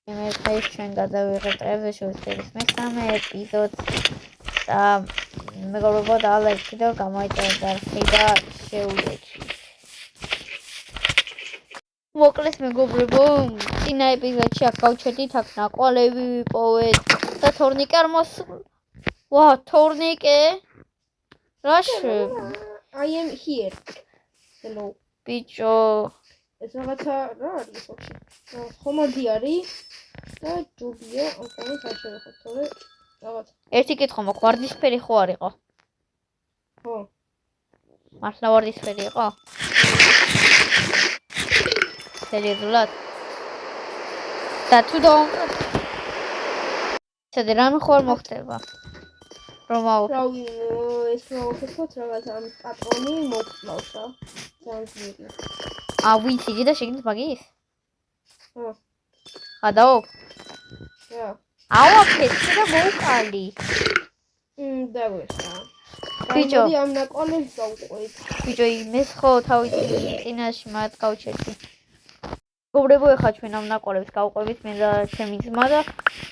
მე დღეს ჩვენ გადავიღეთ ტრევეშოვის სერიის მესამე ეპიზოდს და მეგობრებო და ალექსი და გამოიწერა ხიდა შეუძლებთ. მოკლეს მეგობრებო, წინა ეპიზოდში აქ გავჩერდით, აქ ნაკვალევი ვიპოვეთ და თორნიკე არ მოსულა. ვა, თორნიკე? რაშ? I am here. Hello. ბიჭო. ეს რაღაცა რა არის ხოქში? ხომალდი არის და ჯობია ამ კომენტს არ შევეხოთ, თორე რაღაც. ერთი კითხვა მაქვს, ვარდისფერი ხო არ იყო? ხო. მართლა ვარდისფერი იყო? სერიოზულად? და თუ დავამკრებ? შედე რამე ხო არ მოხდება? რომ რავი, ეს რა ვქოთ რაღაც ამ პატრონი მოგწმავს რა. ძალიან ძლიერი. ვიცი და შეგიძლია მაგის? ხო. გადაო? რა. ავაფეთე და მოვკალი. დაგვესა. ბიჭო, ამ ნაკვალევს გავუყვეთ. ბიჭო, იმეს ხო თავი წინაში მათ გავჩერდი. მეგობრებო, ეხლა ჩვენ ამ ნაკვალევს გავყვებით მე და ჩემი ძმა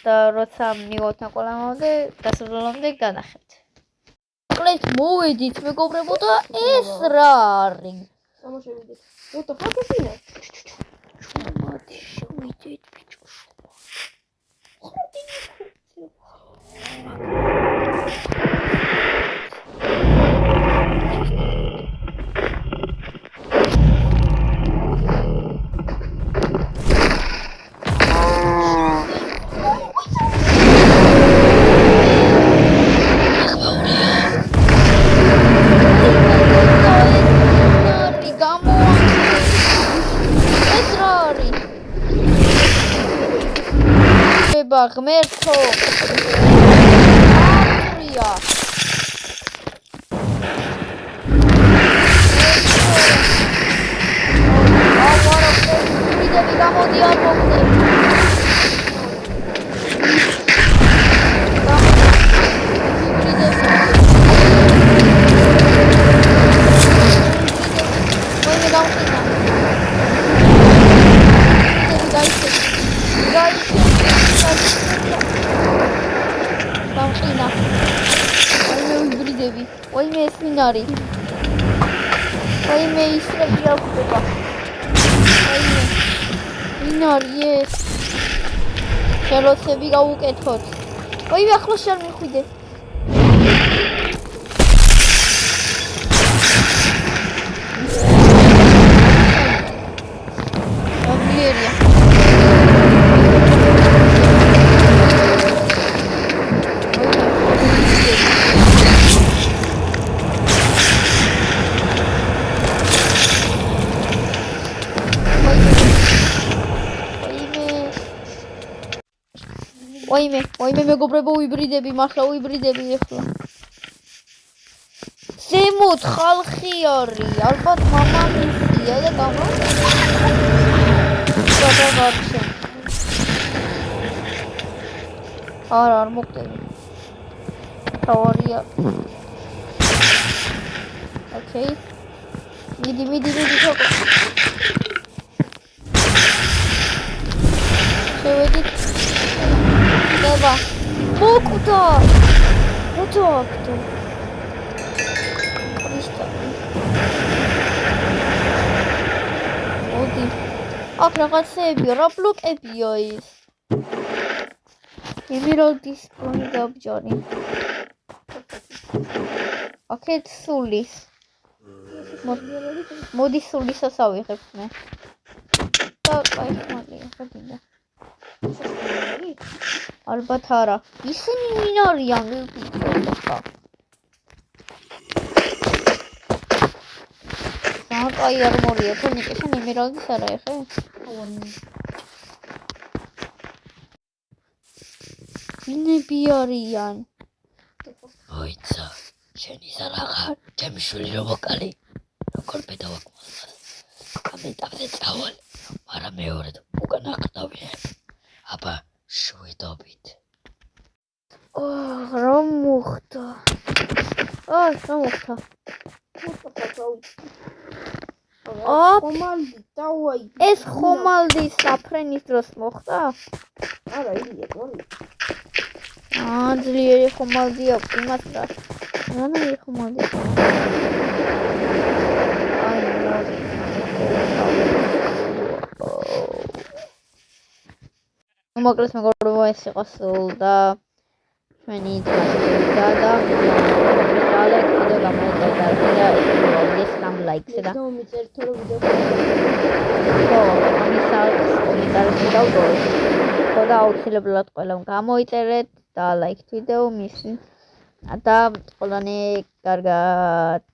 და როცა მივიღოთ ნაკვალევამდე, დასასრულამდე განახებთ. მოკლედ მოვედით მეგობრებო და ეს რა არის? სამოშევიდეთ. What the fuck is this? მოდი შევიდეთ ბიჭო. ღმერთო აფრია ავარა ვიდები გამოდი არ მოგდე ვაიმე ეს ვინ არის? ვაიმე ისრები რა ხდება? ვაიმე ვინ არის ეს? ხელოსები გავუკეთოთ. ვაიმე ახლოს შარ მიხვიდე. აბიერია. ვაიმე მეგობრებო უიბრიდები, მართლა უიბრიდები ახლა. ზემოთ ხალხი არის, ალბათ მამამისია და გადავარჩე. არა, არ მოგდები. თავარია. ოკეი. მიდი თოკო. შევედით. Eva, მოკვდა. მოძოქდა. ქრისტე. ოდი. აქ რაღაცეებია, რა ბლოკებია ის? ემერალდის პონი გაბჯარი. აქეთ სულის. მოდი სულისას ავიღებ მე. და აი მაგია, ხადინდა. ალბათ არა. ისინი ვინ არიან? ვიფიქრე. აი არმორია, თორნიკე შენ ემერალდის არა ეხე? ვინები არიან? მოიცა, შენი სარაღა, ჩემი შვილი რომ მოკალი. როგორ პედავაკმოსას. ამეტავზე წავალ, მაგრამ მეორედ უკან აღდავიღებ. აბა შვიდობით. რა მოხდა? რა მოხდა? ხომალდი დავაი. ეს ხომალდი საფრენის დროს მოხდა? არა, ილია, მოდი. ძლიერი ხომალდი აქვს იმას რა. რანაირი ხომალდი? მოკლედ მეგობრებო, ეს იყო სულ და ჩვენი თვალსაჩინო და დალექ ვიდეო გამოიწერა და ეს ამ ლაიქს და დავმიწერთ რომ ვიდეო ხო, ამის აქვს კომენტარებში დავდოთ. ხო და აუცილებლად ყველამ გამოიწერეთ და ლაიქთ ვიდეო მის და ყველანი კარგად